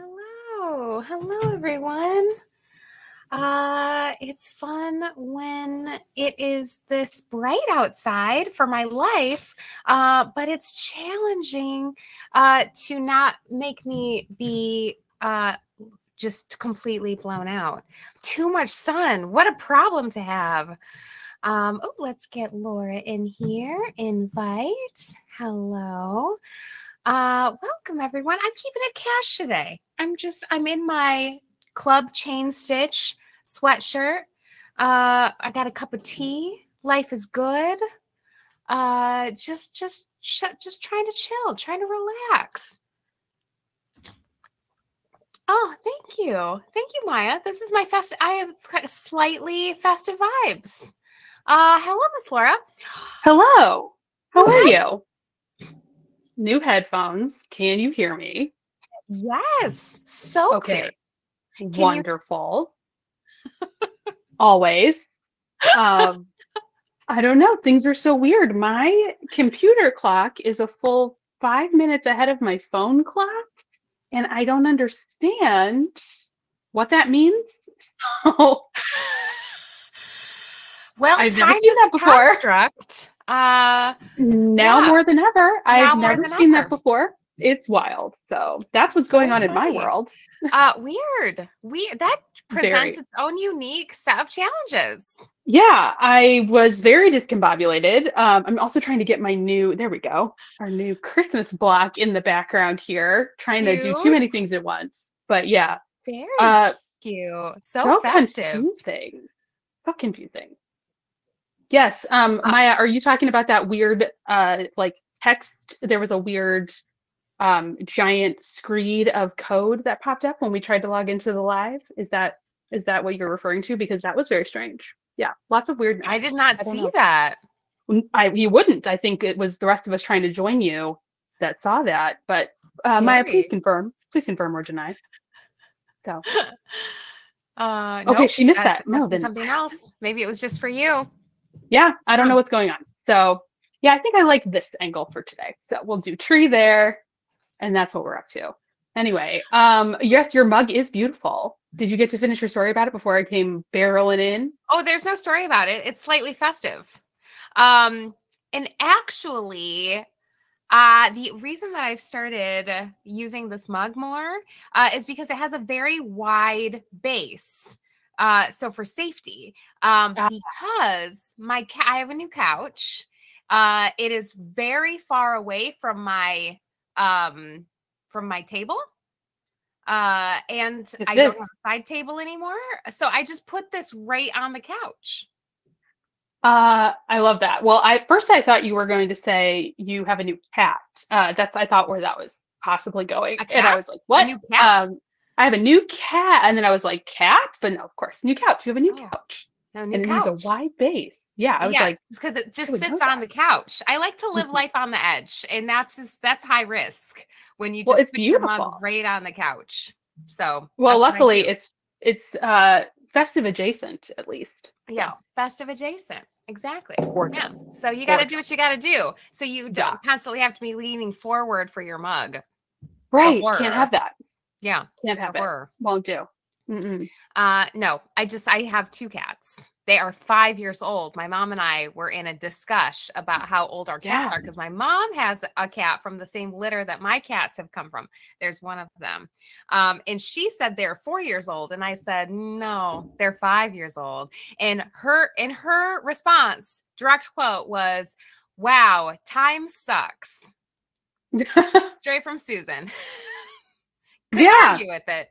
Hello. Hello, everyone. It's fun when it is this bright outside for my life, but it's challenging to not make me be just completely blown out. Too much sun. What a problem to have. Oh, let's get Laura in here. Invite. Hello. Welcome everyone. I'm keeping it cash today. I'm in my club chain stitch sweatshirt. I got a cup of tea. Life is good. Just trying to chill, trying to relax. Oh, thank you. Thank you, Maya. This is my I have slightly festive vibes. Hello, Miss Laura. Hello. How are you? New headphones. Can you hear me? Yes. So clear. Wonderful. Always. I don't know. Things are so weird. My computer clock is a full 5 minutes ahead of my phone clock, and I don't understand what that means. So, well, I've never seen that before. Construct. Now more than ever. I've never seen that before. It's wild. So that's what's going on in my world. Weird. That presents its own unique set of challenges. Yeah, I was very discombobulated. I'm also trying to get my new, there we go, our new Christmas block in the background here, trying to do too many things at once. But yeah. Very cute. So festive. Confusing. So confusing. Yes. Maya, are you talking about that weird like text? There was a weird giant screed of code that popped up when we tried to log into the live. Is that what you're referring to? Because that was very strange. Yeah, lots of weirdness. I did not see that. You wouldn't. I think it was the rest of us trying to join you that saw that. But Maya, please confirm or deny. So. Okay, nope, she missed that. No, then something else. Maybe it was just for you. Yeah, I don't know what's going on. So yeah, I think I like this angle for today. So we'll do tree there, and that's what we're up to. Anyway, yes, your mug is beautiful. Did you get to finish your story about it before I came barreling in? Oh, there's no story about it. It's slightly festive. And actually, the reason that I've started using this mug more is because it has a very wide base. So for safety, because I have a new couch. It is very far away from my table. And I don't have a side table anymore. So I just put this right on the couch. I love that. Well, first I thought you were going to say you have a new cat. I thought where that was possibly going. And I was like, what? A new cat? I have a new cat. And then I was like, cat? But no, of course, new couch. You have a new couch. No, new and couch. It has a wide base. Yeah, I was like, it's because it just sits on the couch. I like to live life on the edge, and that's high risk when you just put your mug right on the couch. So luckily it's festive adjacent at least. Yeah, festive adjacent. Exactly. Yeah. So you got to do what you got to do. So you don't constantly have to be leaning forward for your mug. Right. Can't have that. Yeah. Can't have it. Won't do. No, I have two cats. They are 5 years old. My mom and I were in a discussion about how old our cats are, because my mom has a cat from the same litter that my cats have come from. There's one of them. And she said they're 4 years old. And I said, no, they're 5 years old. And her response, direct quote, was, wow, time sucks. Straight from Susan. Couldn't argue with it.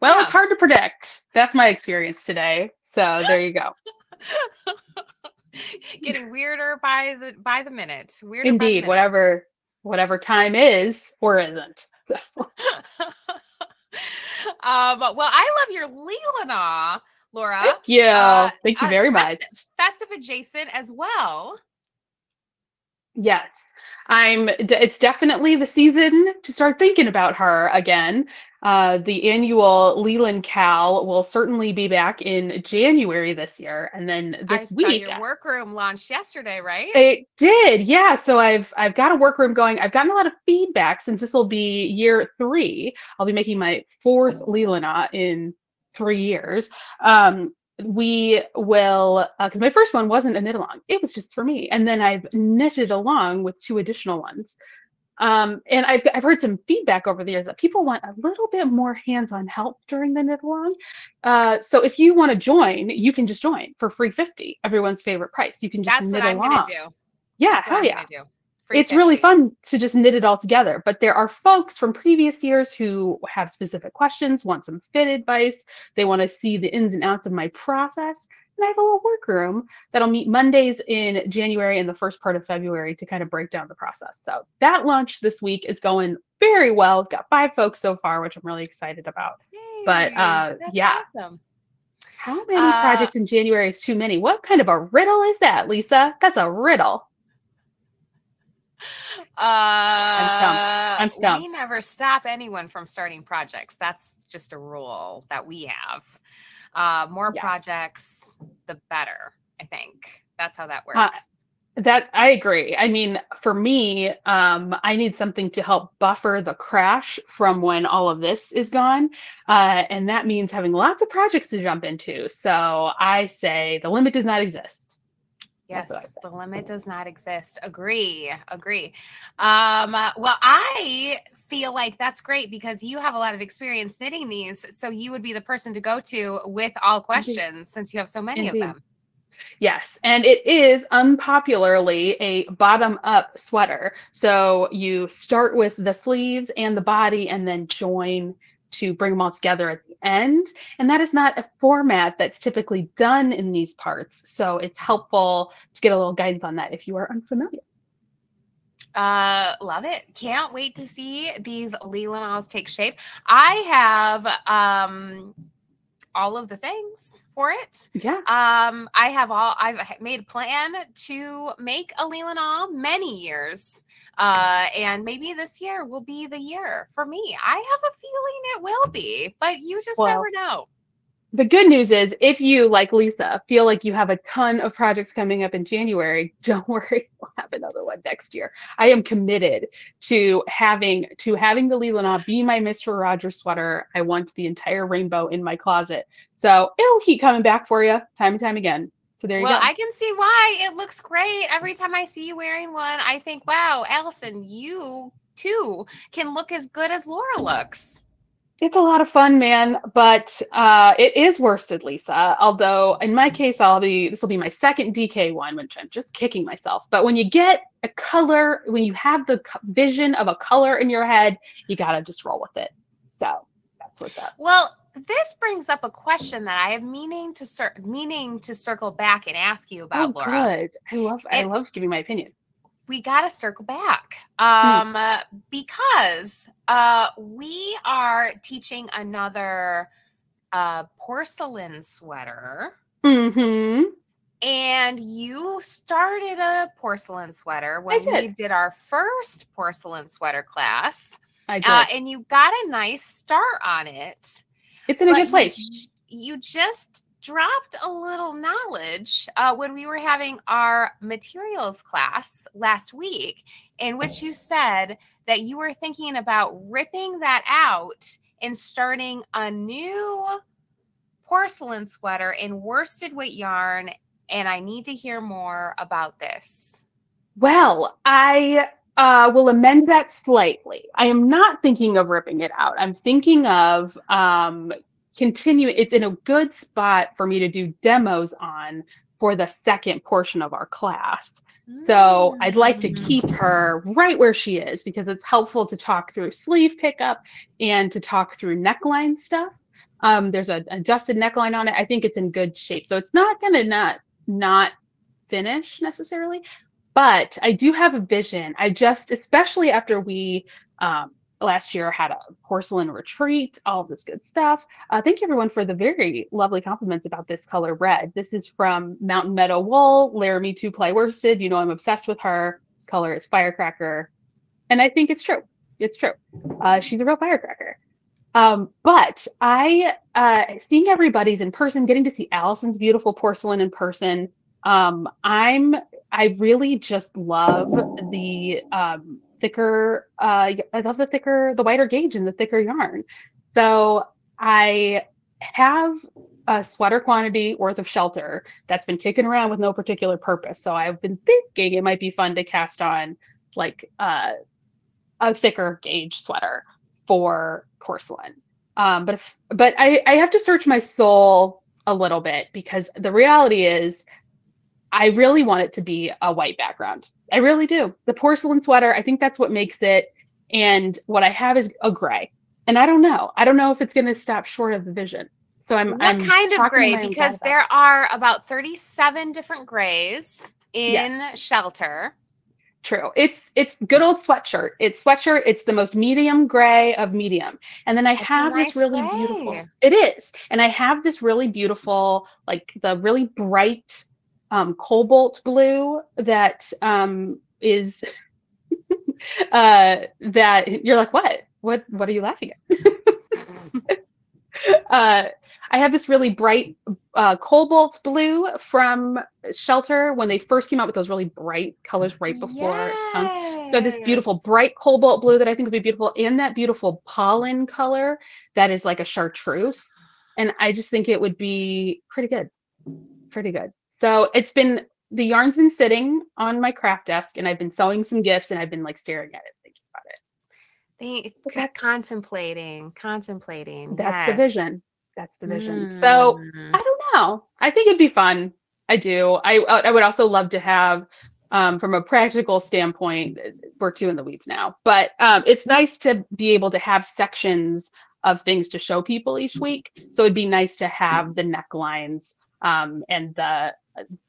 Well, it's hard to predict. That's my experience today. So there you go. Getting weirder by the minute. Weirder. Indeed, whatever time is or isn't. Well, I love your Leelanau, Laura. Thank you. Thank you very much. Festive adjacent as well. Yes. It's definitely the season to start thinking about her again. The annual Leelanau will certainly be back in January this year. And then I this saw week, your workroom launched yesterday, right? it did, yeah. So I've got a workroom going. I've gotten a lot of feedback since this will be year 3. I'll be making my 4th Leelanau in 3 years. We will, because my first one wasn't a knit along, it was just for me, and then I've knitted along with 2 additional ones. And I've heard some feedback over the years that people want a little bit more hands-on help during the knit along. So if you want to join, you can just join for free 50, everyone's favorite price. You can just That's what knit I'm along. gonna do. Yeah, That's what hell I'm yeah. gonna do. Free It's really 50. fun to just knit it all together. But there are folks from previous years who have specific questions, want some fit advice. They want to see the ins and outs of my process. And I have a little workroom that'll meet Mondays in January and the first part of February to kind of break down the process. So that launch this week is going very well. We've got 5 folks so far, which I'm really excited about. But Yay, that's yeah, awesome. how many projects in January is too many? What kind of a riddle is that, Lisa? That's a riddle. I'm stumped. We never stop anyone from starting projects. That's just a rule that we have. More projects, the better, I think. That's how that works. That I agree. I mean, for me, I need something to help buffer the crash from when all of this is gone. And that means having lots of projects to jump into. So I say the limit does not exist. Yes, the limit does not exist. Agree. Well, I feel like that's great because you have a lot of experience knitting these. So you would be the person to go to with all questions since you have so many of them. Yes, and it is unpopularly a bottom-up sweater. So you start with the sleeves and the body and then join to bring them all together at the end. And that is not a format that's typically done in these parts. So it's helpful to get a little guidance on that if you are unfamiliar. Love it. Can't wait to see these Leelanaus take shape. I have all of the things for it. Yeah. I've made a plan to make a Leelanau many years. And maybe this year will be the year for me. I have a feeling it will be, but you just never know. The good news is if you, like Lisa, feel like you have a ton of projects coming up in January, don't worry, we'll have another one next year. I am committed to having the Leelanau be my Mr. Rogers sweater. I want the entire rainbow in my closet. So it'll keep coming back for you time and time again. So there you go. Well, I can see why. It looks great. Every time I see you wearing one, I think, wow, Allyson, you too can look as good as Laura looks. It's a lot of fun, man, but it is worsted, Lisa. Although in my case, this will be my second DK one, which I'm just kicking myself. But when you get a color, when you have the vision of a color in your head, you gotta just roll with it. So that's what's up. Well, this brings up a question that I have meaning to circle back and ask you about, Laura. Good. I love giving my opinion. We got to circle back because we are teaching another porcelain sweater. Mm-hmm. And you started a porcelain sweater when we did our first porcelain sweater class. I did. And you got a nice start on it. It's in a good place. You just dropped a little knowledge when we were having our materials class last week, in which you said that you were thinking about ripping that out and starting a new porcelain sweater in worsted weight yarn. And I need to hear more about this. Well, I will amend that slightly. I am not thinking of ripping it out. I'm thinking of continuing. It's in a good spot for me to do demos on for the second portion of our class. So I'd like to keep her right where she is because it's helpful to talk through sleeve pickup and to talk through neckline stuff. There's an adjusted neckline on it. I think it's in good shape. So it's not going to not finish necessarily, but I do have a vision. Especially after we last year had a porcelain retreat, all of this good stuff. Thank you everyone for the very lovely compliments about this color red. This is from Mountain Meadow Wool, Laramie 2-ply worsted. You know I'm obsessed with her. This color is firecracker. And I think it's true. It's true. She's a real firecracker. But seeing everybody's in person, getting to see Allyson's beautiful porcelain in person. I really just love the thicker, I love the whiter gauge and the thicker yarn. So I have a sweater quantity worth of shelter that's been kicking around with no particular purpose. So I've been thinking it might be fun to cast on like a thicker gauge sweater for porcelain. But I have to search my soul a little bit because the reality is I really want it to be a white background. I really do. The porcelain sweater, I think that's what makes it. And what I have is a gray. And I don't know. I don't know if it's going to stop short of the vision. So I'm kind of gray? Because there are about 37 different grays in shelter. True. It's good old sweatshirt. It's sweatshirt. It's the most medium gray of medium. And then I have this really beautiful, it is. And I have this really beautiful, like the really bright cobalt blue that is that you're like, what are you laughing at? I have this really bright cobalt blue from Shelter when they first came out with those really bright colors right before it comes. So this beautiful bright cobalt blue that I think would be beautiful, and that beautiful pollen color that is like a chartreuse. And I just think it would be pretty good. Pretty good. So the yarn's been sitting on my craft desk and I've been sewing some gifts and I've been like staring at it, thinking about it. Contemplating. That's the vision. That's the vision. So I don't know. I think it'd be fun. I do. I would also love to have, from a practical standpoint, we're too in the weeds now, but it's nice to be able to have sections of things to show people each week. So it'd be nice to have the necklines and the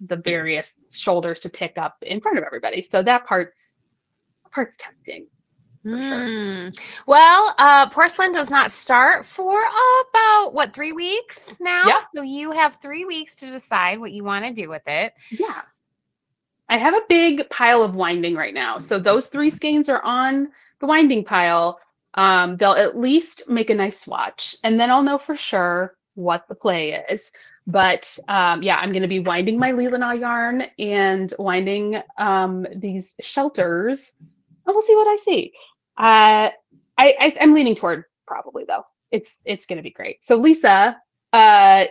various shoulders to pick up in front of everybody. So that part's tempting. Sure. Well, porcelain does not start for about 3 weeks now. Yeah. So you have 3 weeks to decide what you want to do with it. Yeah. I have a big pile of winding right now. So those 3 skeins are on the winding pile. They'll at least make a nice swatch, and then I'll know for sure what the play is. But yeah, I'm going to be winding my Leelanau yarn and winding these shelters. And we'll see what I see. I'm leaning toward probably though. It's going to be great. So Lisa,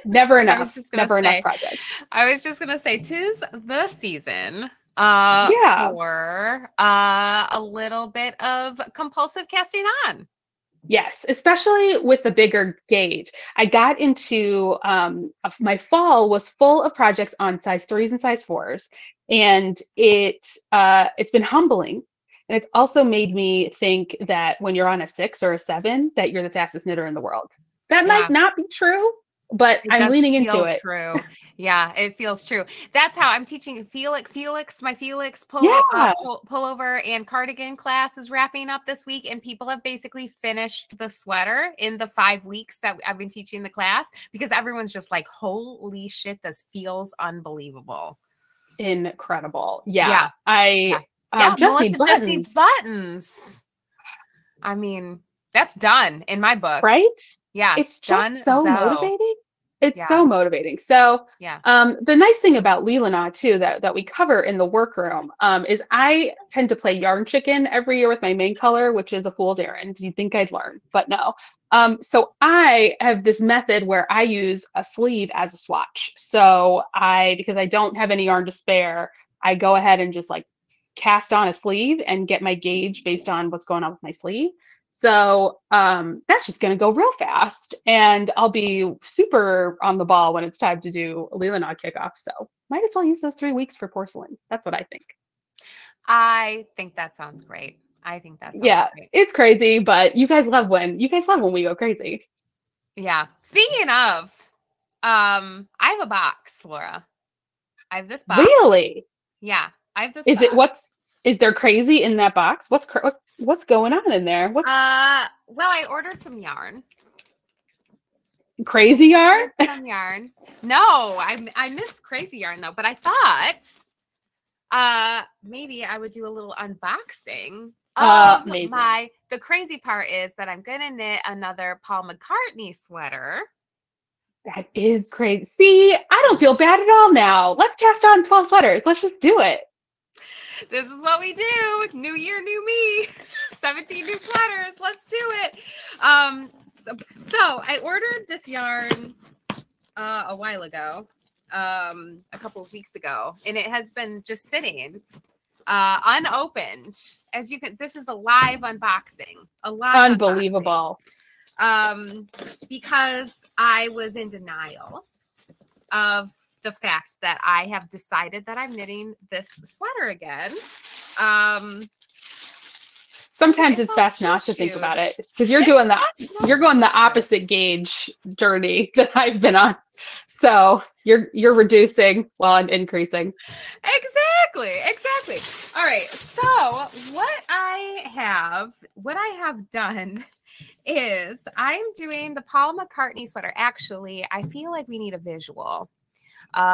never enough projects. I was just gonna say 'tis the season for a little bit of compulsive casting on. Yes, especially with the bigger gauge. I got into my fall was full of projects on size 3s and size 4s, and it's been humbling. And it's also made me think that when you're on a 6 or a 7, that you're the fastest knitter in the world. That might not be true, but I'm leaning into it. True. Yeah, it feels true. That's how I'm teaching my Felix pullover and cardigan class is wrapping up this week, and people have basically finished the sweater in the 5 weeks that I've been teaching the class, because everyone's just like, holy shit, this feels unbelievable. Incredible. Just needs buttons. I mean, that's done in my book. Right? Yeah. It's just so motivating. It's so motivating. So the nice thing about Leelanau too, that we cover in the workroom, is I tend to play yarn chicken every year with my main color, which is a fool's errand. You'd think I'd learn, but no. So I have this method where I use a sleeve as a swatch. So because I don't have any yarn to spare, I go ahead and just like cast on a sleeve and get my gauge based on what's going on with my sleeve. So that's just going to go real fast, and I'll be super on the ball when it's time to do a Leelanau kickoff. So might as well use those 3 weeks for porcelain. That's what I think. I think that sounds great. Great. It's crazy, but you guys love when we go crazy. Yeah. Speaking of, I have a box, Laura. I have this box. Really? Yeah. I have this box. Is there crazy in that box? What's going on in there? Well, I ordered some yarn. Crazy yarn? Some yarn. No, I miss crazy yarn though, but I thought maybe I would do a little unboxing Amazing. The crazy part is that I'm gonna knit another Paul McCartney sweater. That is crazy. See, I don't feel bad at all now. Let's cast on 12 sweaters. Let's just do it. This is what we do. New year, new me. 17 new sweaters. Let's do it. So I ordered this yarn a while ago, a couple of weeks ago, and it has been just sitting unopened. As you can, this is a live unboxing. Unbelievable. Because I was in denial of the fact that I have decided that I'm knitting this sweater again. Sometimes it's best not to think about it because you're going the opposite gauge journey that I've been on. So you're reducing while I'm increasing. Exactly. All right. So what I have done is I'm doing the Paul McCartney sweater. Actually, I feel like we need a visual.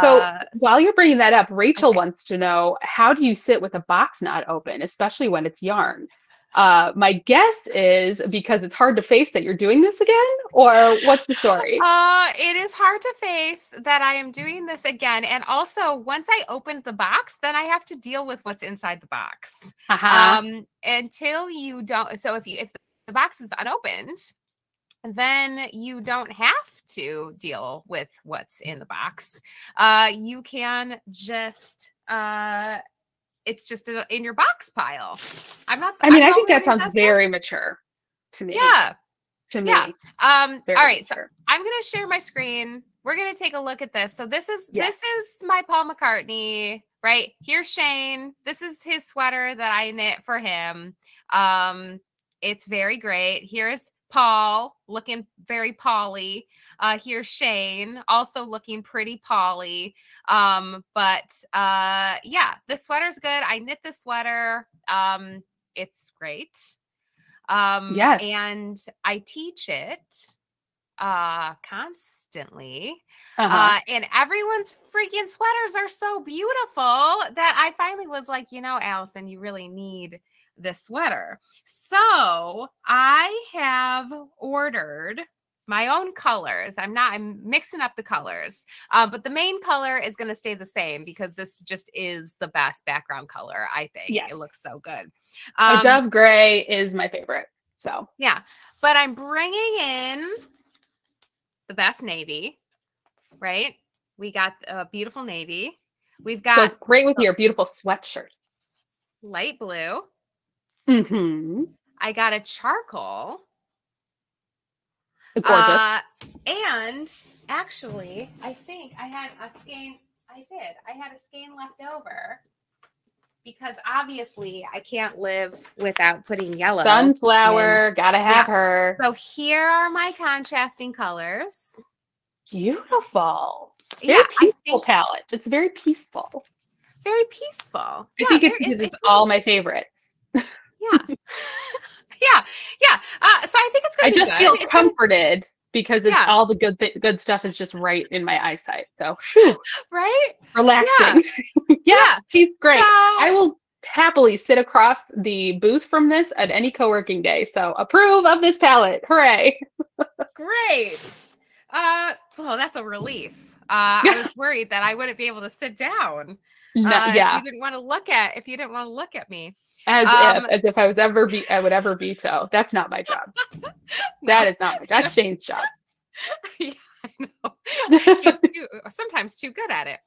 So while you're bringing that up, Rachel wants to know, how do you sit with a box not open, especially when it's yarn? My guess is because it's hard to face that you're doing this again, or what's the story? It is hard to face that I am doing this again. And also, once I opened the box, then I have to deal with what's inside the box. Until you don't. So if the box is unopened, then you don't have to deal with what's in the box. You can just it's just in your box pile. I think that sounds very mature to me. Yeah. To me. Yeah. All right. Mature. So I'm going to share my screen. We're going to take a look at this. So this is my Paul McCartney, right? Here's Shane. This is his sweater that I knit for him. It's very great. Here's Paul looking very Pauly. Here's Shane also looking pretty Pauly. Yeah, this sweater's good. I knit this sweater. It's great. Yes. And I teach it constantly. And everyone's freaking sweaters are so beautiful that I finally was like, Allyson, you really need this sweater. So I have ordered my own colors. I'm mixing up the colors, but the main color is going to stay the same because this just is the best background color. I think it looks so good. A dove gray is my favorite. So yeah, but I'm bringing in the best navy, right? We got a beautiful navy. We've got it's great with your beautiful sweatshirt. Light blue. Mm-hmm. I got a charcoal. Gorgeous. And actually, I think I had a skein. I had a skein left over because obviously I can't live without putting yellow. Sunflower, gotta have her. So here are my contrasting colors. Beautiful. Very peaceful palette. It's very peaceful. Very peaceful. I think it's because it's all my favorites. Yeah. So I think it's going to be good. I just feel comforted because it's all the good stuff is just right in my eyesight. So, right? Relaxing. Yeah, she's great. So, I will happily sit across the booth from this at any co-working day. So, approve of this palette. Hooray. Great. Well, that's a relief. I was worried that I wouldn't be able to sit down. If you didn't want to look at me. As if I would ever veto. That's not my job. That is not my job. That's Shane's job. Yeah, I know. He's sometimes too good at it.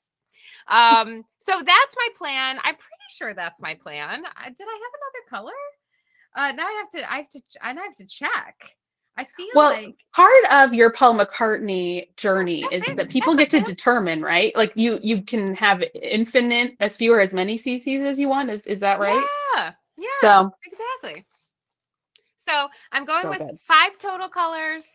So that's my plan. I'm pretty sure that's my plan. Did I have another color? Now I have to check. I feel like part of your Paul McCartney journey is that people get to determine, right? Like you can have infinite, as few or as many CCs as you want. Is that right? Yeah, so, exactly. So I'm going with 5 total colors.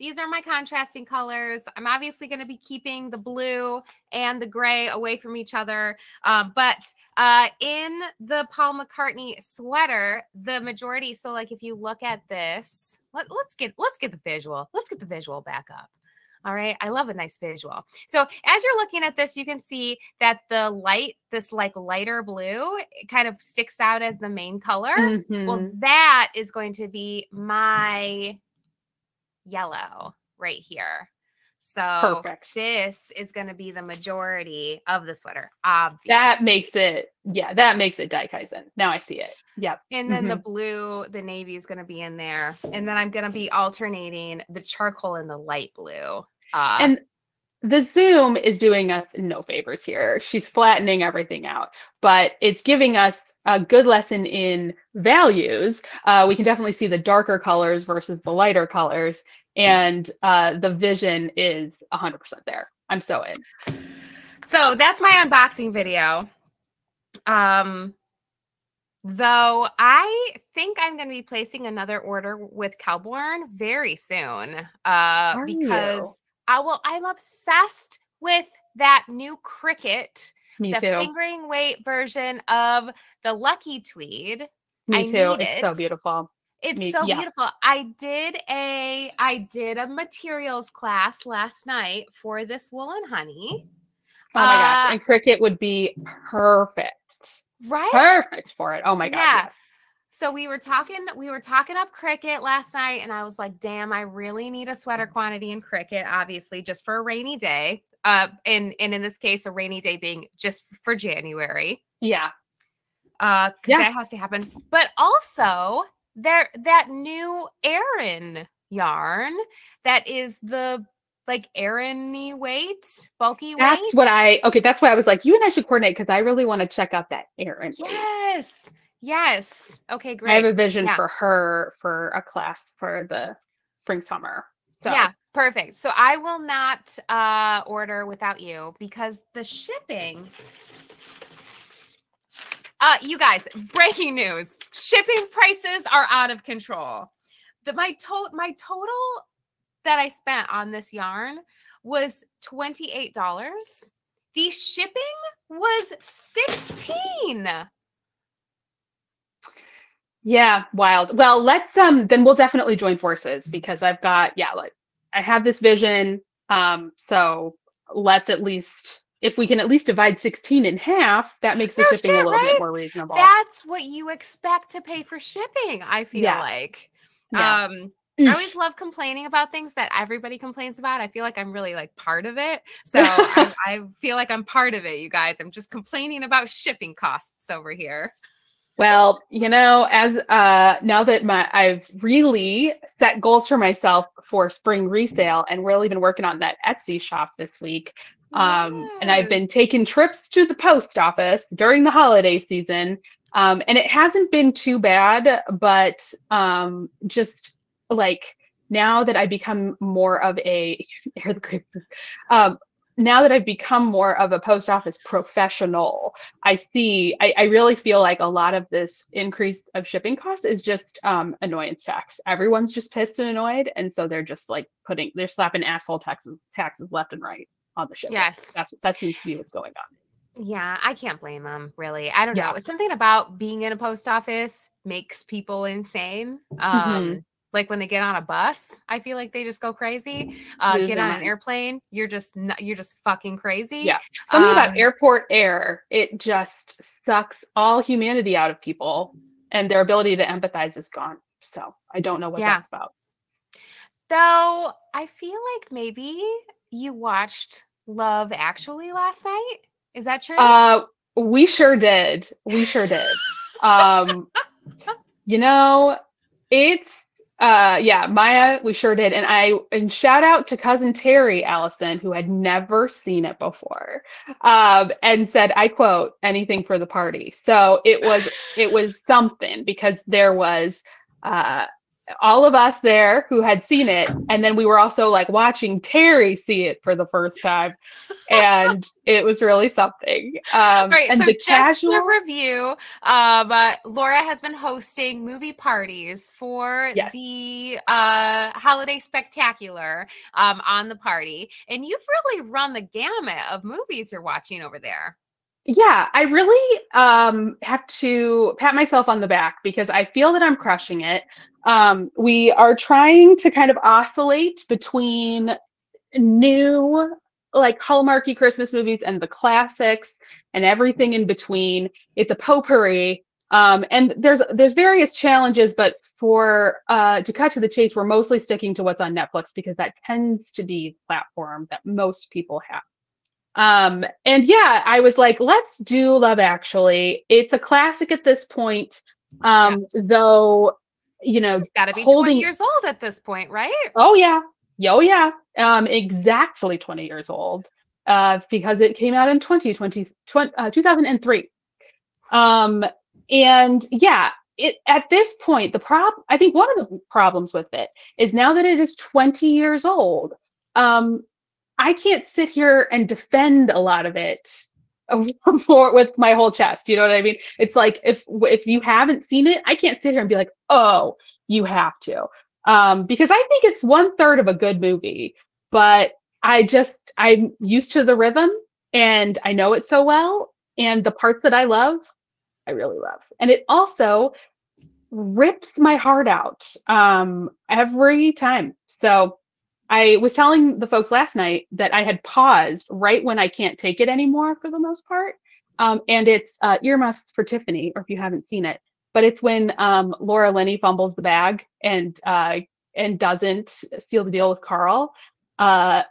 These are my contrasting colors. I'm obviously going to be keeping the blue and the gray away from each other. But in the Paul McCartney sweater, the majority. So like if you look at this, let's get the visual. Let's get the visual back up. All right. I love a nice visual. So as you're looking at this, you can see that the light, this like lighter blue, it kind of sticks out as the main color. Well, that is going to be my yellow right here. So perfect. This is going to be the majority of the sweater. Obviously. That makes it Daikaizen. Now I see it. Yep. And then the blue, the navy is going to be in there. And then I'm going to be alternating the charcoal and the light blue. And the zoom is doing us no favors here. She's flattening everything out, but it's giving us a good lesson in values. We can definitely see the darker colors versus the lighter colors. And the vision is 100% there. I'm so in. So that's my unboxing video. Though I think I'm going to be placing another order with Kelbourne very soon. Because I'm obsessed with that new Cricut. Me the too. Fingering weight version of the Lucky Tweed. Me too. It's so beautiful. It's so beautiful. I did a materials class last night for this Woolen Honey. Oh my gosh. And Cricut would be perfect. Right? Perfect for it. Oh my God. Yeah. Yes. So we were talking up Cricut last night, and I was like, damn, I really need a sweater quantity in Cricut, obviously, just for a rainy day. And in this case, a rainy day being just for January. Yeah. That has to happen. But also that new Aran yarn that is the like Aran-y weight, bulky weight. That's why I was like, you and I should coordinate because I really want to check out that Aran weight. Yes. Okay, great. I have a vision for her for a class for the spring summer. So. Yeah, perfect. So I will not order without you because the shipping. You guys, breaking news. Shipping prices are out of control. My total that I spent on this yarn was $28. The shipping was $16. Yeah, wild. Well, let's then we'll definitely join forces because I've got I have this vision. So let's at least, if we can at least divide 16 in half, that makes the shipping a little bit more reasonable. That's what you expect to pay for shipping, I feel like. Yeah. I always love complaining about things that everybody complains about. I feel like I'm really like part of it. So I feel like I'm part of it, you guys. I'm just complaining about shipping costs over here. Well, as now that I've really set goals for myself for spring resale and really been working on that Etsy shop this week. And I've been taking trips to the post office during the holiday season. And it hasn't been too bad, but just like now that I become more of a now that I've become more of a post office professional, I really feel like a lot of this increase of shipping costs is just annoyance tax. Everyone's just pissed and annoyed. And so they're just like they're slapping asshole taxes left and right on the shipping. Yes. That seems to be what's going on. Yeah, I can't blame them, really. I don't know. It's something about being in a post office makes people insane. Like when they get on a bus, I feel like they just go crazy. Get on an airplane, you're just fucking crazy. Yeah, something about airport air, it just sucks all humanity out of people, and their ability to empathize is gone. So I don't know what that's about. Though I feel like maybe you watched Love Actually last night. Is that true? We sure did. It's Maya, we sure did. And shout out to cousin Terry Allyson, who had never seen it before, and said, I quote, anything for the party. So it was something because there was all of us there who had seen it, and then we were also like watching Terry see it for the first time, and it was really something. Right, and so the just a review. Laura has been hosting movie parties for the holiday spectacular on the party, and you've really run the gamut of movies you're watching over there. Yeah, I really have to pat myself on the back because I feel that I'm crushing it. We are trying to kind of oscillate between new like Hallmarky Christmas movies and the classics and everything in between. It's a potpourri. And there's various challenges, but for to cut to the chase, we're mostly sticking to what's on Netflix because that tends to be the platform that most people have. And yeah, I was like, let's do Love Actually. It's a classic at this point, though, you know, she's got to be 20 years old at this point, right? Oh yeah, exactly 20 years old, because it came out in 2003. And yeah, at this point, I think one of the problems with it is now that it is 20 years old, I can't sit here and defend a lot of it with my whole chest. You know what I mean? It's like if you haven't seen it, I can't sit here and be like, oh, you have to, because I think it's 1/3 of a good movie, but I'm used to the rhythm and I know it so well, and the parts that I love, I really love, and it also rips my heart out every time. So I was telling the folks last night that I had paused right when I can't take it anymore for the most part. And it's Earmuffs for Tiffany, or if you haven't seen it, but it's when Laura Linney fumbles the bag and doesn't seal the deal with Carl. I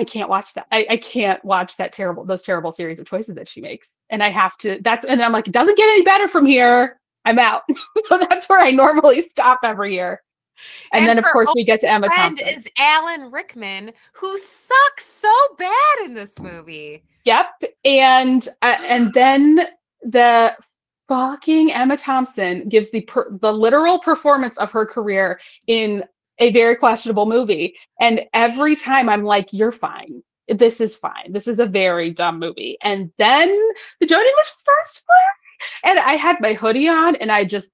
can't watch that. I can't watch those terrible series of choices that she makes. And I have to, and I'm like, it doesn't get any better from here. I'm out. So that's where I normally stop every year. And then, of course, we get to Emma Thompson. Is Alan Rickman, who sucks so bad in this movie. Yep. And then the fucking Emma Thompson gives the literal performance of her career in a very questionable movie. And every time I'm like, you're fine. This is fine. This is a very dumb movie. And then the Joni Mitchell starts to play. And I had my hoodie on and I just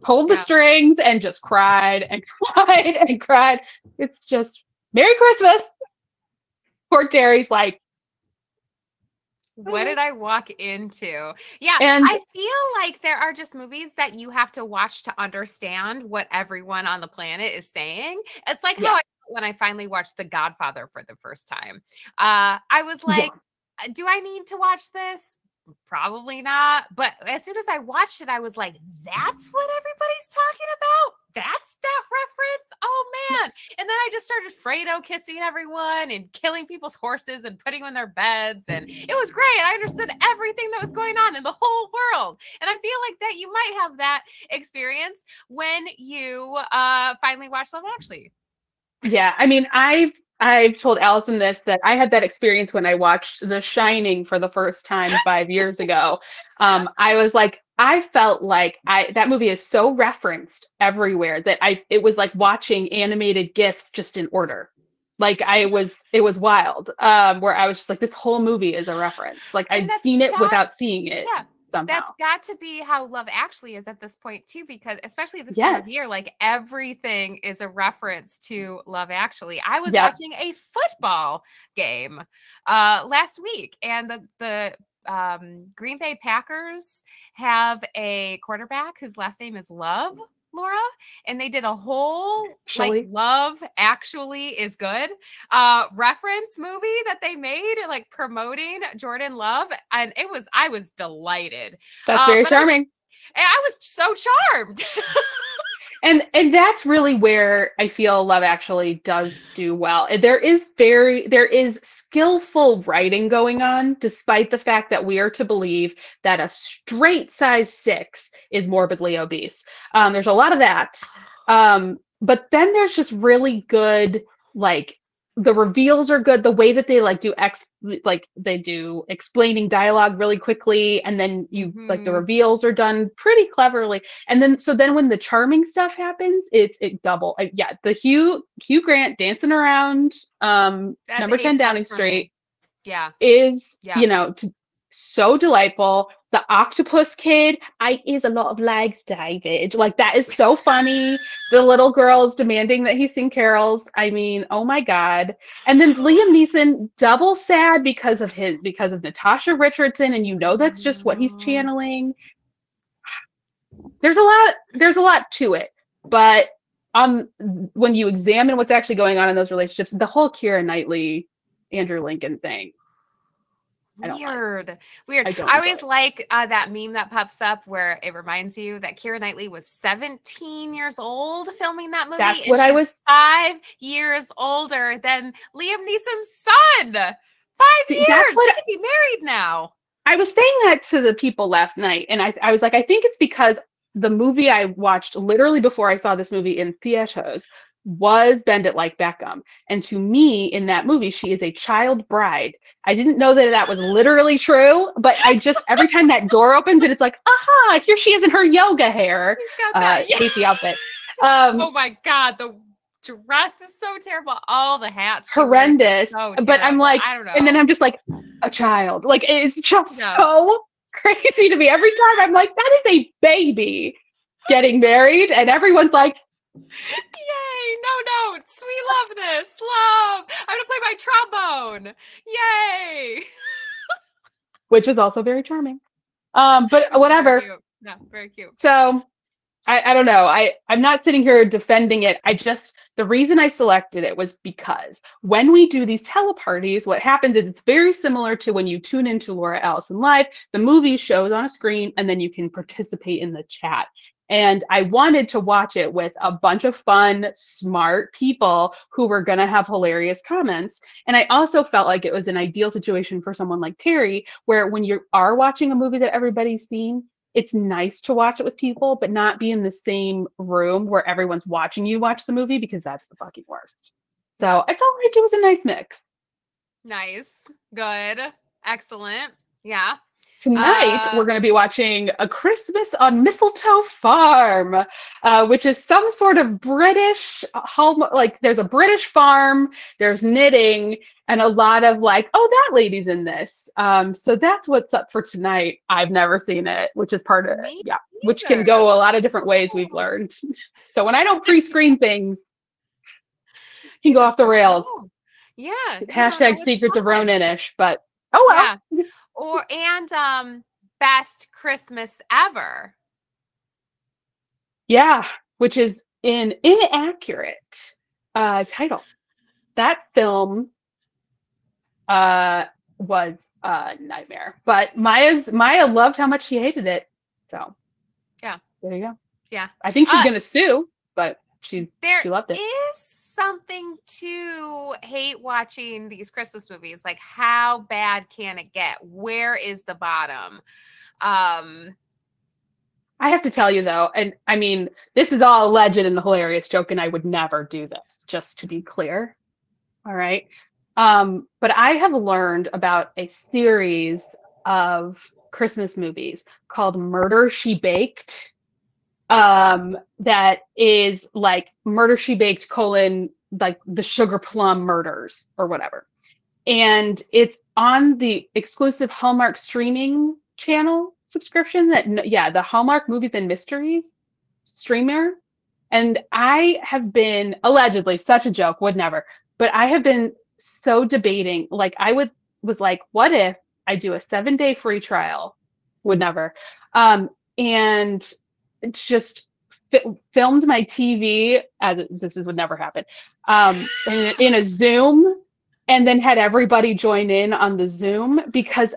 pulled the strings and just cried and cried and cried. It's just Merry Christmas. Poor Terry's like, what did I walk into? Yeah, and I feel like there are just movies that you have to watch to understand what everyone on the planet is saying. It's like how I felt when I finally watched The Godfather for the first time. I was like, do I need to watch this? Probably not. But as soon as I watched it, I was like, that's what everybody's talking about? That's that reference? Oh, man. And then I just started Fredo kissing everyone and killing people's horses and putting them in their beds. And it was great. I understood everything that was going on in the whole world. And I feel like that you might have that experience when you finally watch Love Actually. Yeah. I mean, I've told Allyson that I had that experience when I watched The Shining for the first time 5 years ago. I was like, I felt like that movie is so referenced everywhere that it was like watching animated GIFs just in order. Like it was wild. Where I was just like, this whole movie is a reference. Like I'd seen it without seeing it. Yeah. Somehow. That's got to be how Love Actually is at this point too, because especially this time of year, like everything is a reference to Love Actually. I was watching a football game last week, and the Green Bay Packers have a quarterback whose last name is Love, Laura, and they did a whole like Love Actually is good reference movie that they made, like promoting Jordan Love, and I was delighted. That's very charming. I was so charmed. And that's really where I feel Love Actually does do well. There is skillful writing going on, despite the fact that we are to believe that a straight size 6 is morbidly obese. There's a lot of that. But then there's just really good, like, the reveals are good. The way that they they do explaining dialogue really quickly, and then like the reveals are done pretty cleverly. And then when the charming stuff happens, it double. The Hugh Grant dancing around number 10 Downing Street is so delightful. The octopus kid is a lot of legs, David. Like, that is so funny. The little girl is demanding that he sing carols. I mean, oh my God. And then Liam Neeson, double sad because of Natasha Richardson, and that's just what he's channeling. There's a lot to it, but when you examine what's actually going on in those relationships, the whole Keira Knightley, Andrew Lincoln thing. Weird. I always like that meme that pops up where it reminds you that Keira Knightley was 17 years old filming that movie. That's what I was. 5 years older than Liam Neeson's son. 5 years. They could be married now. I was saying that to the people last night, and I was like, I think it's because the movie I watched literally before I saw this movie in theaters was Bend It Like Beckham. And to me, in that movie, she is a child bride. I didn't know that was literally true, but I just, every time that door opens and it's like, aha, here she is in her yoga hair. Hate the outfit. Oh my God, the dress is so terrible. All the hats. Horrendous. So but I'm like, I don't know. And then I'm just like, a child. Like, it's just so crazy to me. Every time I'm like, that is a baby getting married. And everyone's like, yay, no notes. We love this. Love. I'm going to play my trombone. Yay. Which is also very charming. But whatever. Very cute. No, very cute. So I don't know. I'm not sitting here defending it. The reason I selected it was because when we do these teleparties, what happens is it's very similar to when you tune into Laura Allison Live. The movie shows on a screen and then you can participate in the chat. And I wanted to watch it with a bunch of fun, smart people who were going to have hilarious comments. And I also felt like it was an ideal situation for someone like Terry, where when you are watching a movie that everybody's seen, it's nice to watch it with people, but not be in the same room where everyone's watching you watch the movie, because that's the fucking worst. So I felt like it was a nice mix. Nice. Good. Excellent. Yeah. Tonight, we're going to be watching A Christmas on Mistletoe Farm, which is some sort of British home. Like, there's a British farm, there's knitting, and a lot of like, oh, that lady's in this. So that's what's up for tonight. I've never seen it, which is part of it. Yeah, which can go a lot of different ways, we've learned. So when I don't pre-screen things, it can go off the rails. Yeah. Hashtag secrets of Ronin-ish, but oh well. Yeah. And best Christmas ever. Yeah, which is an inaccurate title. That film was a nightmare, but Maya loved how much she hated it. So yeah, there you go. Yeah, I think she's gonna sue, but she loved it. There is something to hate watching these Christmas movies. Like, how bad can it get? Where is the bottom? I have to tell you though, and I mean, this is all alleged and a hilarious joke, and I would never do this, just to be clear. All right. But I have learned about a series of Christmas movies called Murder, She Baked. That is like Murder, She Baked : like the Sugar Plum Murders or whatever. And it's on the exclusive Hallmark streaming channel subscription the Hallmark Movies and Mysteries streamer. And I have been, allegedly, such a joke, would never, but I have been so debating, like was like, what if I do a 7-day free trial? Would never. And just filmed my TV as would never happen, in a Zoom, and then had everybody join in on the Zoom, because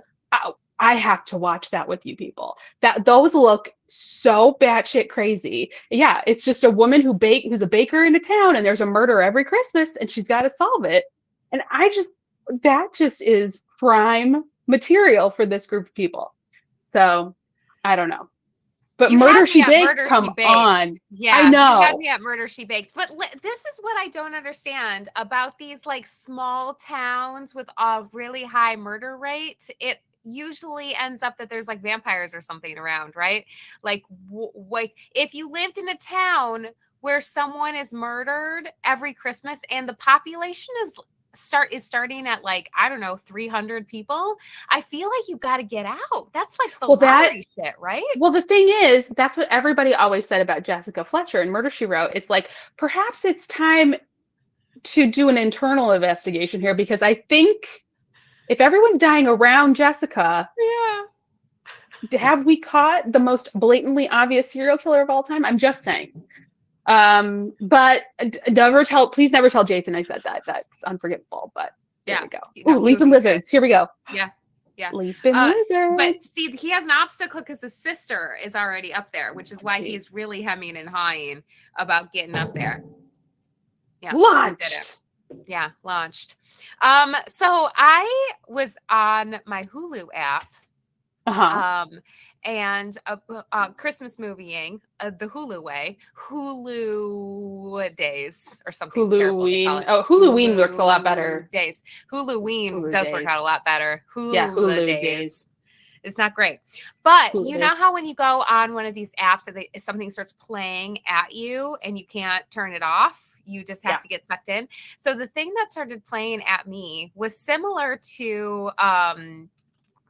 I have to watch that with you people. Those look so batshit crazy. Yeah, it's just a woman who's a baker in a town, and there's a murder every Christmas, and she's got to solve it. And that just is prime material for this group of people. So I don't know. But Murder, She Baked, on. Yeah, I know. You had me at Murder, She Baked. But this is what I don't understand about these like small towns with a really high murder rate. It usually ends up that there's like vampires or something around, right? Like, if you lived in a town where someone is murdered every Christmas and the population is starting at like, I don't know, 300 people, I feel like you got to get out. That's like the lottery shit, right? Well, the thing is, that's what everybody always said about Jessica Fletcher and Murder, She Wrote. It's like, perhaps it's time to do an internal investigation here, because I think if everyone's dying around Jessica, have we caught the most blatantly obvious serial killer of all time? I'm just saying. But please never tell Jason I said that. That's unforgivable. But there we go. No, Ooh, leaping lizards. Here we go. Yeah. Leaping lizards. But see, he has an obstacle because his sister is already up there, which is why he's really hemming and hawing about getting up there. Yeah, launched. He did it. Yeah, launched. So I was on my Hulu app. And Christmas movieing the Hulu way, Hulu days or something. Huluween. Oh, Huluween works a lot better. Days. Huluween does work out a lot better. Hulu days. It's not great. But Hulu you know how when you go on one of these apps that something starts playing at you and you can't turn it off? You just have to get sucked in. So the thing that started playing at me was similar to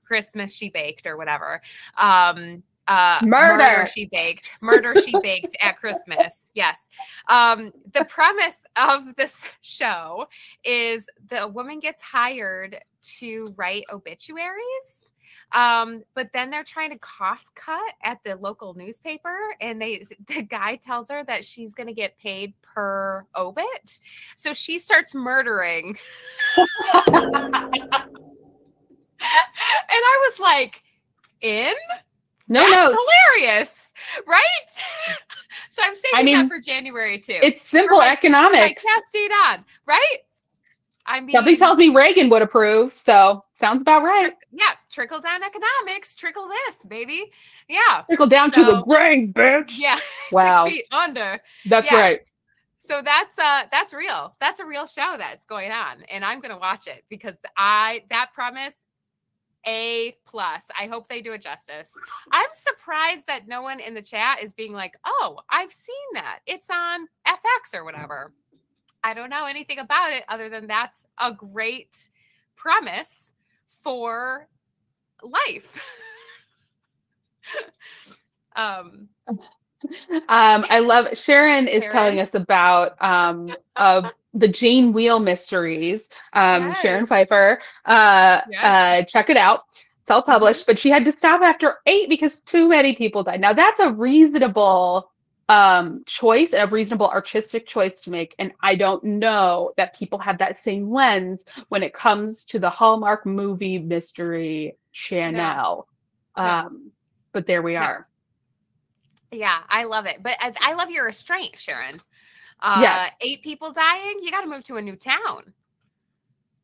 Christmas She Baked or whatever. Murder She Baked at Christmas. Yes. The premise of this show is the woman gets hired to write obituaries. But then they're trying to cost cut at the local newspaper, and the guy tells her that she's going to get paid per obit. So she starts murdering. And I was like, That's hilarious, right? So I'm saving that for January too. It's simple economics. Casting on, right? I mean, something tells me Reagan would approve, so sounds about right. Trickle down economics. Trickle this, baby. Yeah. Trickle down to the grain, bitch. Yeah. Wow. 6 feet under. That's right. So that's real. That's a real show that's going on, and I'm gonna watch it because that premise. A+. I hope they do it justice. I'm surprised that no one in the chat is being like, oh, I've seen that. It's on FX or whatever. I don't know anything about it other than that's a great premise for life. I love Sharon is telling us about the Jane Wheel mysteries. Sharon Pfeiffer. Check it out. Self-published, but she had to stop after 8 because too many people died. Now that's a reasonable choice and a reasonable artistic choice to make. And I don't know that people have that same lens when it comes to the Hallmark movie mystery channel. But there we are. Yeah, I love it. But I love your restraint, Sharon. Yes. 8 people dying. You got to move to a new town.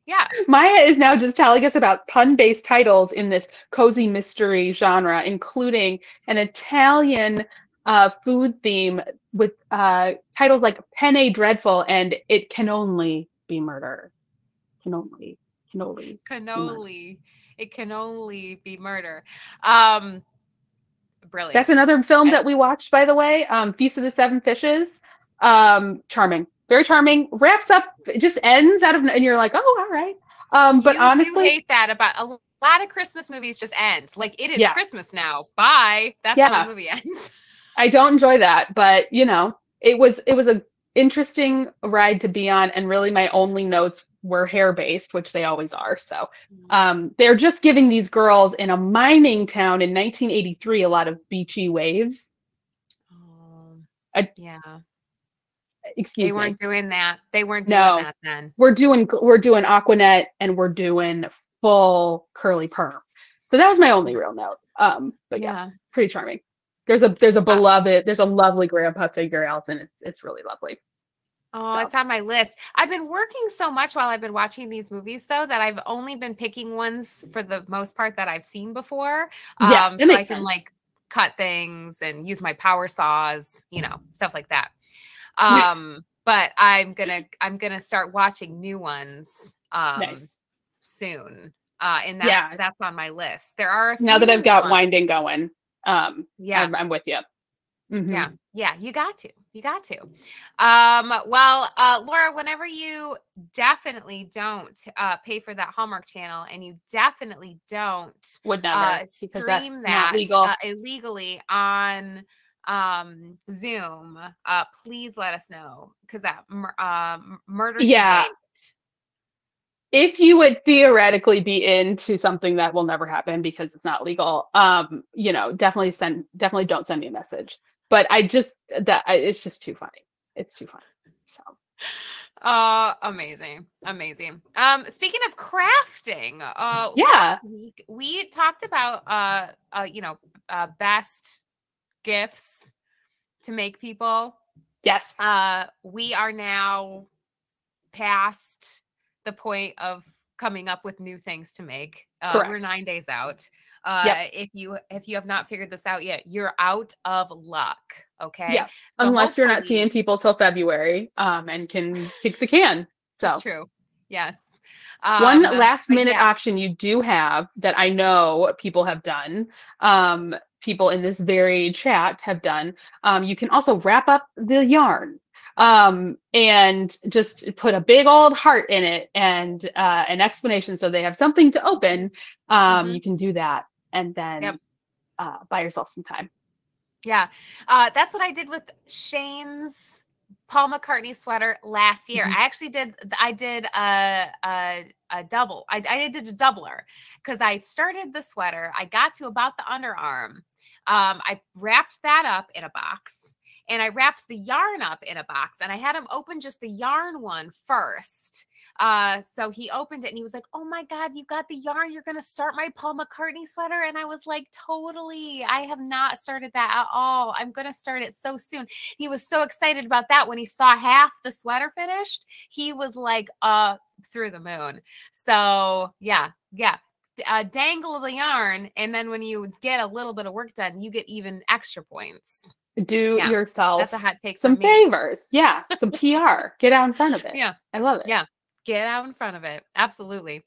Yeah. Maya is now just telling us about pun-based titles in this cozy mystery genre, including an Italian food theme with titles like Penne Dreadful and It Can Only Be Murder. Cannoli. It can only be murder. Brilliant. That's another film that we watched, by the way. Feast of the Seven Fishes. Charming. Very charming. Wraps up, it just ends out of, and you're like, oh, all right. But honestly, I hate that about a lot of Christmas movies just end. Like, it is Christmas now. Bye. That's how the movie ends. I don't enjoy that, but it was a interesting ride to be on, and really my only notes were hair based, which they always are. So they're just giving these girls in a mining town in 1983 a lot of beachy waves. Excuse me. They weren't doing that. They weren't doing that then. We're doing Aquanet, and we're doing full curly perm. So that was my only real note. But yeah, pretty charming. There's a beloved, there's a lovely grandpa figure, Allyson. It's really lovely. Oh, it's on my list. I've been working so much while I've been watching these movies, though, that I've only been picking ones for the most part that I've seen before. So I can like cut things and use my power saws, stuff like that. But I'm gonna start watching new ones soon. And that's on my list. There are a few now that I've got Winding going. I'm with you. Mm-hmm. Yeah, you got to. Well, Laura, whenever you definitely don't pay for that Hallmark channel, and you definitely don't would never stream that illegally on Zoom, please let us know, because that murder. If you would theoretically be into something that will never happen because it's not legal, definitely don't send me a message. but it's just too funny. It's too funny. So. Amazing. Speaking of crafting, Yeah. last week we talked about best gifts to make people. Yes. We are now past the point of coming up with new things to make. We're 9 days out. Yep. If you have not figured this out yet, you're out of luck. Okay. Yeah. So unless you're not seeing people till February, and can kick the can. So that's true. Yes. One last minute option you do have that I know people have done, people in this very chat have done, you can also wrap up the yarn, and just put a big old heart in it and an explanation so they have something to open. You can do that and then buy yourself some time. Yeah. That's what I did with Shane's Paul McCartney sweater last year. I actually did a double. I did a doubler because I started the sweater. I got to about the underarm. I wrapped that up in a box and I wrapped the yarn up in a box and I had him open just the yarn one first. So he opened it and he was like, "Oh my God, you got the yarn. You're going to start my Paul McCartney sweater." And I was like, "Totally. I have not started that at all. I'm going to start it so soon." He was so excited about that. When he saw half the sweater finished, he was like, through the moon. So yeah. Dangle the yarn. And then when you get a little bit of work done, you get even extra points. Do yourself that's a hot take some favors. Yeah. Some PR. Get out in front of it. Yeah. I love it. Yeah. Get out in front of it. Absolutely.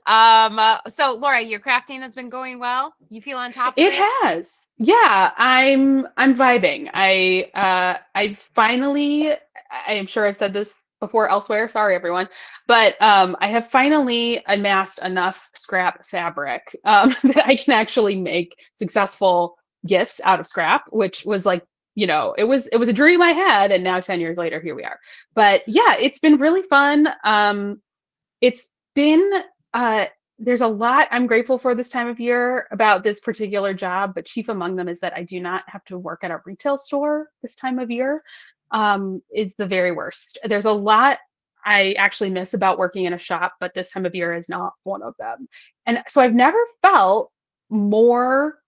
So Laura, your crafting has been going well. You feel on top of it? It has. Yeah, I'm vibing. I finally, I am sure I've said this before elsewhere. Sorry, everyone. But I have finally amassed enough scrap fabric that I can actually make successful gifts out of scrap, which was like, it was a dream I had, and now 10 years later, here we are. But yeah, it's been really fun. It's been there's a lot I'm grateful for this time of year about this particular job, but chief among them is that I do not have to work at a retail store this time of year. Is the very worst. There's a lot I actually miss about working in a shop, but this time of year is not one of them. And so I've never felt more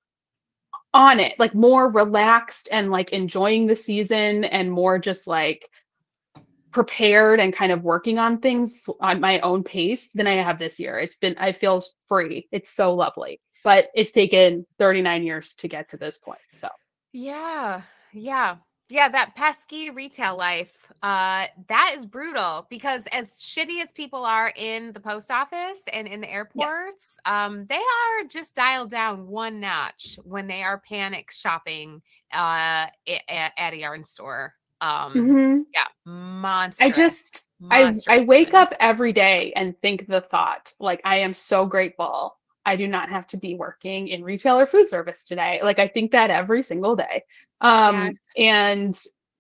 on it, like more relaxed and like enjoying the season and more just like prepared and kind of working on things on my own pace than I have this year. I feel free. It's so lovely, but it's taken 39 years to get to this point. So yeah, that pesky retail life, that is brutal because as shitty as people are in the post office and in the airports, they are just dialed down one notch when they are panic shopping at a yarn store. Monstrous. I wake up every day and think the thought, like, I am so grateful I do not have to be working in retail or food service today. Like, I think that every single day. And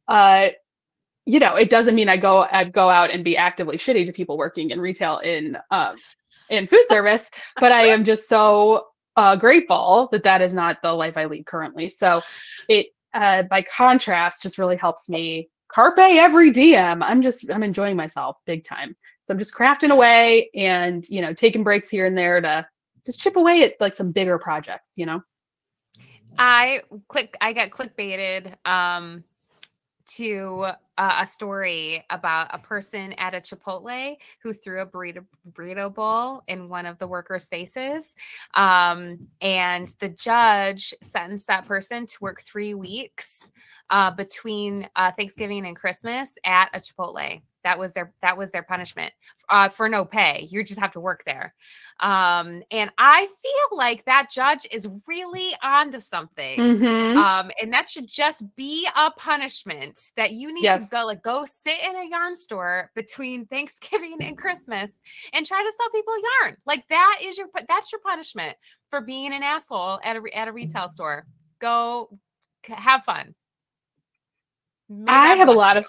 it doesn't mean I go out and be actively shitty to people working in retail in food service, but I am just so grateful that is not the life I lead currently. So it by contrast just really helps me carpe every diem. I'm enjoying myself big time. So I'm just crafting away and, taking breaks here and there to just chip away at like some bigger projects, I got clickbaited to a story about a person at a Chipotle who threw a burrito bowl in one of the workers' faces. And the judge sentenced that person to work 3 weeks between Thanksgiving and Christmas at a Chipotle. That was their punishment for no pay. You just have to work there. And I feel like that judge is really onto something. And that should just be a punishment that you need to go sit in a yarn store between Thanksgiving and Christmas and try to sell people yarn. Like that's your punishment for being an asshole at a retail store. Go have fun. I have a lot of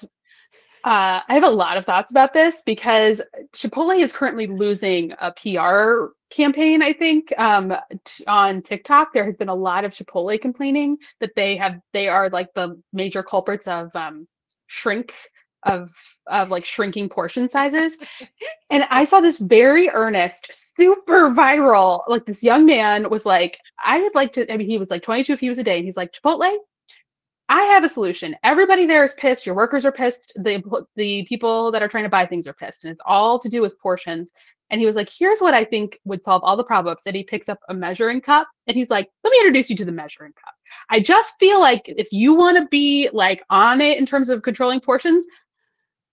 I have a lot of thoughts about this because Chipotle is currently losing a PR campaign, I think, on TikTok. There has been a lot of Chipotle complaining that they are like the major culprits of shrink of like shrinking portion sizes. And I saw this very earnest, super viral, like this young man was like, I would like to, I mean, he was like 22 if he was a day. And he's like, Chipotle, I have a solution. Everybody there is pissed. Your workers are pissed. The people that are trying to buy things are pissed. And it's all to do with portions. And he was like, here's what I think would solve all the problems. And he picks up a measuring cup and he's like, let me introduce you to the measuring cup. I just feel like if you want to be like on it in terms of controlling portions,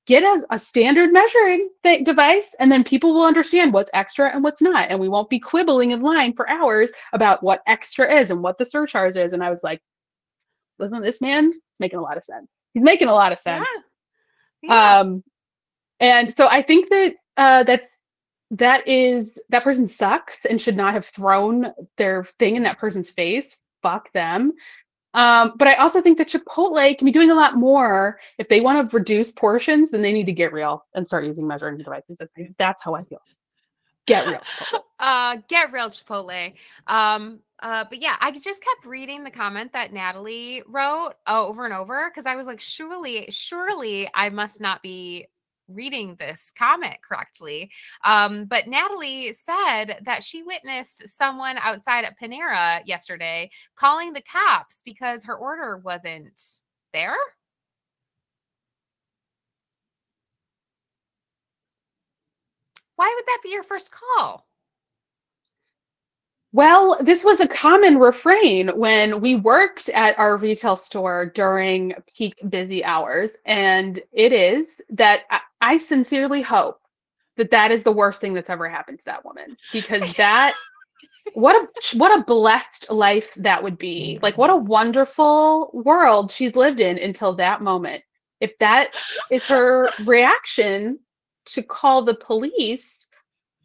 get a standard measuring device, and then people will understand what's extra and what's not. And we won't be quibbling in line for hours about what extra is and what the surcharge is. And I was like, listen, this man is making a lot of sense. He's making a lot of sense. Yeah. And so I think that that person sucks and should not have thrown their thing in that person's face. Fuck them. But I also think that Chipotle can be doing a lot more. If they want to reduce portions, then they need to get real and start using measuring devices. That's how I feel. Get real, Chipotle. Get real, Chipotle. But yeah, I just kept reading the comment that Natalie wrote over and over because I was like, surely I must not be reading this comment correctly. But Natalie said that she witnessed someone outside at Panera yesterday calling the cops because her order wasn't there. Why would that be your first call? Well, this was a common refrain when we worked at our retail store during peak busy hours. And it is that I sincerely hope that that is the worst thing that's ever happened to that woman, because what a blessed life that would be. Like, what a wonderful world she's lived in until that moment. If that is her reaction to call the police,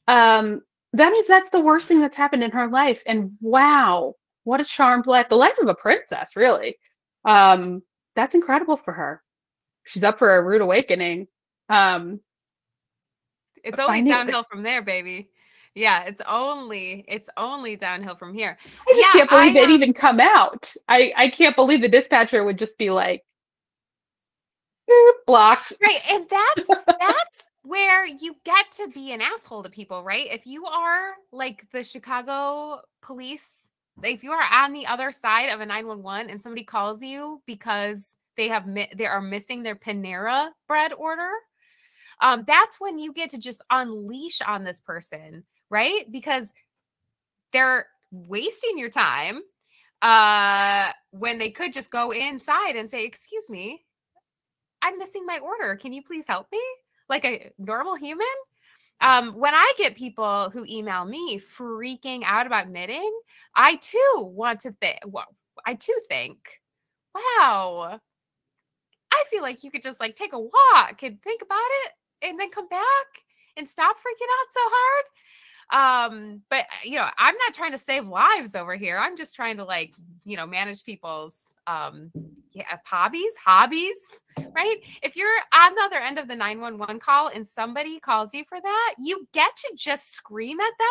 that means that's the worst thing that's happened in her life. And wow, what a charmed life. The life of a princess, really. That's incredible for her. She's up for a rude awakening. It's only downhill from there, baby. Yeah, it's only downhill from here. I just can't believe it even come out. I can't believe the dispatcher would just be like, blocked. Right, and that's where you get to be an asshole to people, right? If you are like the Chicago police, if you are on the other side of a 911 and somebody calls you because they are missing their Panera bread order, that's when you get to just unleash on this person, right? Because they're wasting your time when they could just go inside and say, excuse me, I'm missing my order. Can you please help me? Like a normal human. When I get people who email me freaking out about knitting, I too think, wow, I feel like you could just like take a walk and think about it and then come back and stop freaking out so hard. But I'm not trying to save lives over here. I'm just trying to manage people's hobbies, right? If you're on the other end of the 911 call and somebody calls you for that, you get to just scream at them.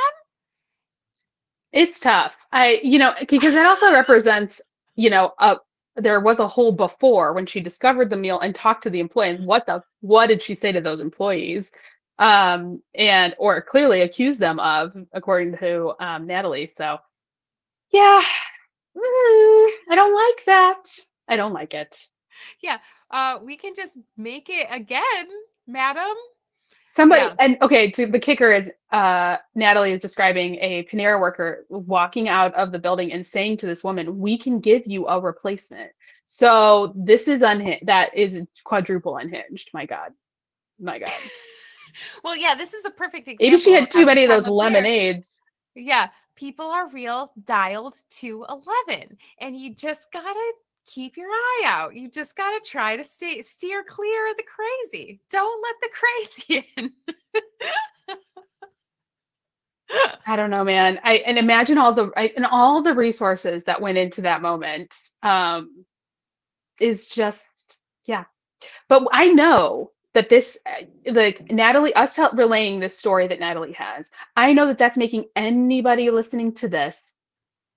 It's tough. Because that also represents, there was a whole before when she discovered the meal and talked to the employee. And what did she say to those employees? Or clearly accuse them of, according to Natalie. So yeah, I don't like that. I don't like it. Yeah. We can just make it again, madam. Somebody, yeah. And okay, so the kicker is Natalie is describing a Panera worker walking out of the building and saying to this woman, we can give you a replacement. So this is unhinged. That is quadruple unhinged. My God. Well, yeah, this is a perfect example. Maybe she had too many of those lemonades. Yeah, people are real, dialed to 11, and you just gotta keep your eye out. You just gotta try to steer clear of the crazy. Don't let the crazy in. I don't know, man. And imagine all the resources that went into that moment. Is just, yeah. But I know that this, like Natalie, relaying this story that Natalie has, I know that that's making anybody listening to this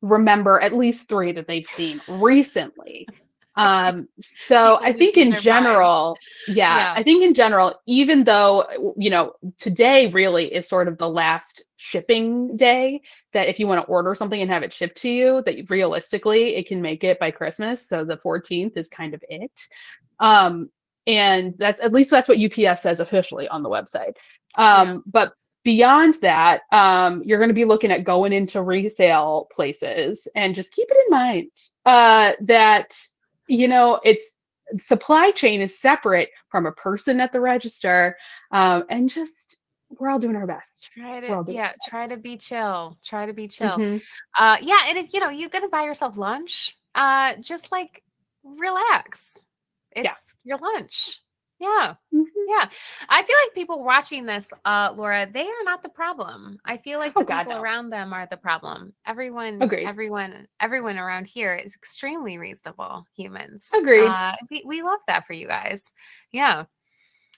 remember at least 3 that they've seen recently. So People I think losing in their mind. general, yeah, Yeah. I think in general, even though, you know, today really is sort of the last shipping day, that if you want to order something and have it shipped to you, that realistically it can make it by Christmas. So the 14th is kind of it. Um, and that's, at least that's what UPS says officially on the website. Yeah. But beyond that, you're going to be looking at going into resale places, and just keep it in mind that, you know, it's, supply chain is separate from a person at the register, and just, we're all doing our best. We're all doing our Try to be chill. Try to be best. chill. Yeah, and if you know you're gonna buy yourself lunch, just like relax. Yeah. It's your lunch. Yeah. Mhm. Yeah. I feel like people watching this, Laura, they are not the problem. I feel like Oh the God, people no. around them are the problem. Agreed. Everyone around here is extremely reasonable humans. Agreed. We love that for you guys. Yeah.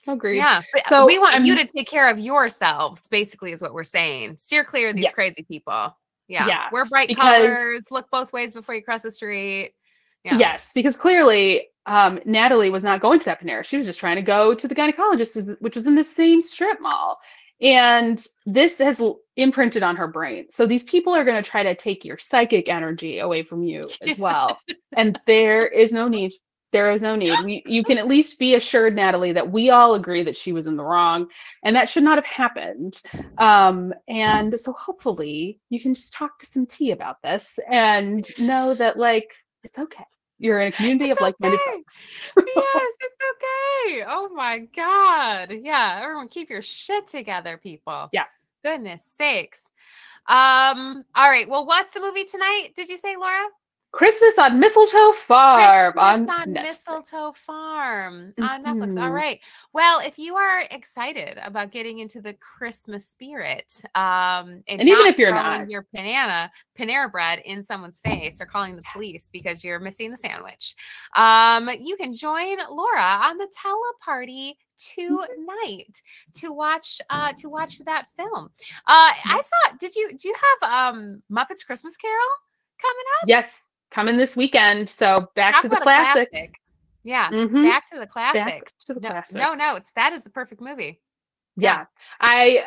Agreed. Yeah. But we So want you I'm, to take care of yourselves, basically, is what we're saying. Steer clear of these yeah, crazy people. Yeah. yeah, Wear bright because colors, look both ways before you cross the street. Yeah. yes, because clearly, Natalie was not going to that Panera. She was just trying to go to the gynecologist, which was in the same strip mall. And this has imprinted on her brain. So these people are going to try to take your psychic energy away from you as well. And there is no need. There is no need. You can at least be assured, Natalie, that we all agree that she was in the wrong, and that should not have happened. And so hopefully you can just talk to some tea about this and know that, like, it's okay. You're in a community It's of like-minded okay. folks. Yes, it's okay. Oh my God. Yeah. Everyone keep your shit together, people. Yeah. Goodness sakes. All right. Well, what's the movie tonight? Did you say, Laura? Christmas on Mistletoe Farm Christmas on on Netflix. Mistletoe Farm on Netflix. All Mhm. right. Well, if you are excited about getting into the Christmas spirit, and And even not if you're throwing not, your Panera bread in someone's face or calling the police because you're missing the sandwich, you can join Laura on the teleparty tonight to watch that film. I saw. Do you have Muppets Christmas Carol coming up? yes, coming this weekend. So back Talk to the about a classic. classics. Yeah, Hmm. back to the Back classics. to the No, no, classics. no, that is the perfect movie. Yeah. Yeah. I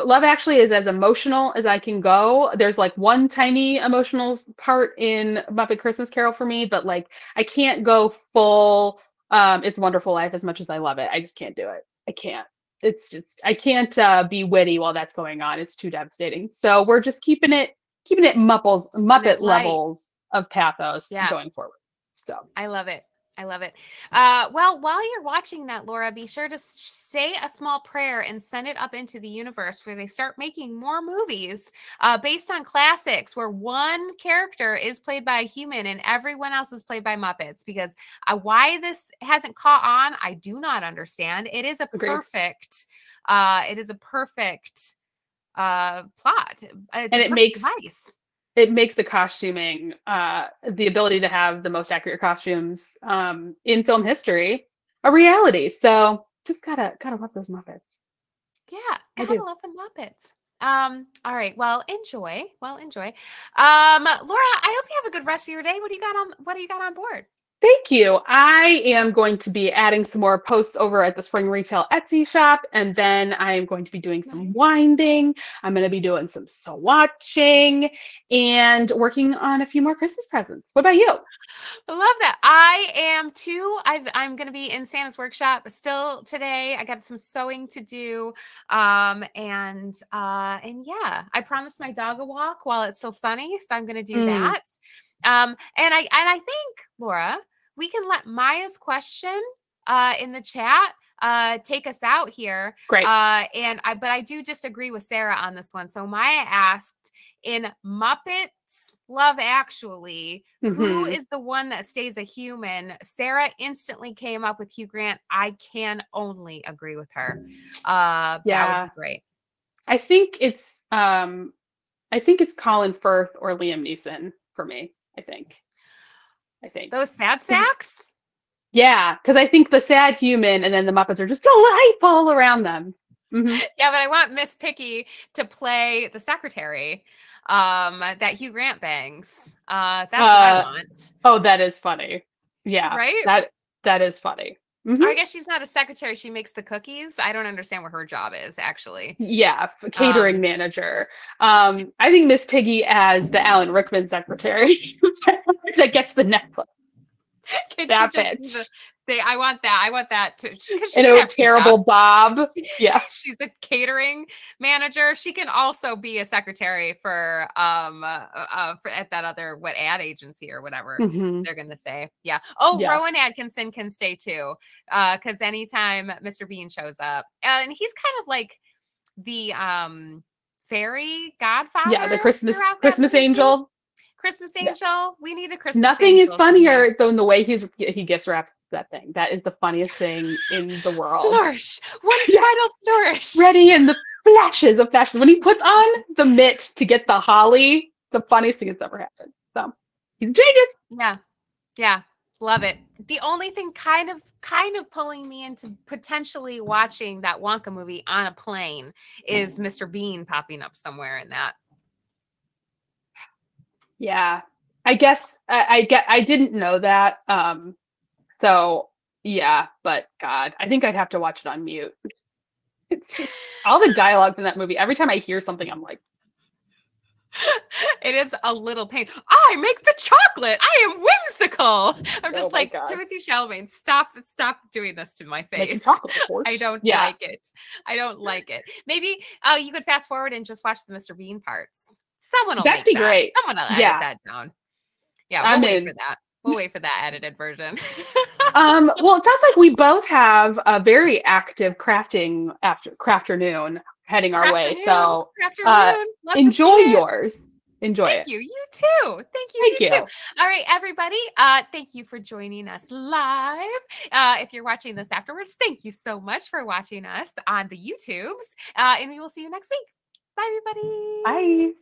Love Actually is as emotional as I can go. There's like one tiny emotional part in Muppet Christmas Carol for me, but like I can't go full It's a Wonderful Life as much as I love it. I just can't do it. I can't. It's just, I can't be witty while that's going on. It's too devastating. So we're just keeping it Keeping it Muppet light. levels of pathos Yeah. going forward. So I love it. I love it. Well, while you're watching that, Laura, be sure to say a small prayer and send it up into the universe where they start making more movies based on classics where one character is played by a human and everyone else is played by Muppets. Because why this hasn't caught on, I do not understand. It is a agreed. perfect. It is a perfect plot. It's And a perfect device. it makes the costuming, the ability to have the most accurate costumes in film history, a reality. So just gotta love those Muppets. Yeah, I gotta do. love the Muppets. All right. Well, enjoy. Laura, I hope you have a good rest of your day. What do you got on board? Thank you. I am going to be adding some more posts over at the Spring Retail Etsy shop, and then I am going to be doing some Nice. winding. I'm going to be doing some swatching and working on a few more Christmas presents. What about you? I love that. I am too. I'm going to be in Santa's workshop still today. I got some sewing to do. And yeah, I promised my dog a walk while it's still sunny. So I'm going to do Mm, that. And I think, Laura, we can let Maya's question in the chat take us out here. great. But I do just agree with Sarah on this one. So Maya asked, in Muppets Love Actually, who Mhm. is the one that stays a human? Sarah instantly came up with Hugh Grant. I can only agree with her. That would Yeah. be great. I think it's Colin Firth or Liam Neeson for me. I think. Those sad 'Cause sacks? Yeah, because I think the sad human and then the Muppets are just delightful around them. Mm-hmm. Yeah, but I want Miss Piggy to play the secretary that Hugh Grant bangs. That's what I want. Oh, that is funny. Yeah, Right? that is funny. Or I Mm-hmm. guess she's not a secretary. She makes the cookies. I don't understand what her job is, actually. Yeah, catering manager. I think Miss Piggy as the Alan Rickman secretary that gets the necklace. Can That she just bitch. say, I want that. I want that too. Because she And can a have two terrible jobs. Bob. Yeah. She's a catering manager. She can also be a secretary for at that other ad agency or whatever Mm-hmm. they're gonna say. Yeah. Oh, Yeah. Rowan Atkinson can stay too. Because anytime Mr. Bean shows up, and he's kind of like the fairy Yeah, the godfather throughout that Christmas movie. angel. Christmas Yeah. angel. We need a Christmas Nothing is angel. funnier than the way he gifts wraps that thing. That is the funniest thing in the world. Flourish. One Yes. final flourish. Ready in the flashes of fashion. When he puts on the mitt to get the holly, the funniest thing that's ever happened. So he's a genius. Yeah. Yeah. Love it. The only thing kind of pulling me into potentially watching that Wonka movie on a plane is Mr. Bean popping up somewhere in that. Yeah. I guess I didn't know that. So yeah, but God, I think I'd have to watch it on mute. It's just all the dialogue in that movie. Every time I hear something, I'm like, it is a little pain. I make the chocolate. I am whimsical. I'm just like, God. Timothy Chalamet, stop doing this to my Making face. chocolate, of course. I don't Yeah. like it. I don't like it. Maybe you could fast forward and just watch the Mr. Bean parts. Someone will That'd make be that. great. Someone will edit Yeah. that down. Yeah, I'm we'll wait in. for that. We'll wait for that edited version. Well, it sounds like we both have a very active crafternoon heading our way. So enjoy yours. Enjoy it. Thank you. You too. Thank you. You too. All right, everybody. Thank you for joining us live. If you're watching this afterwards, thank you so much for watching us on the YouTubes. And we will see you next week. Bye, everybody. Bye.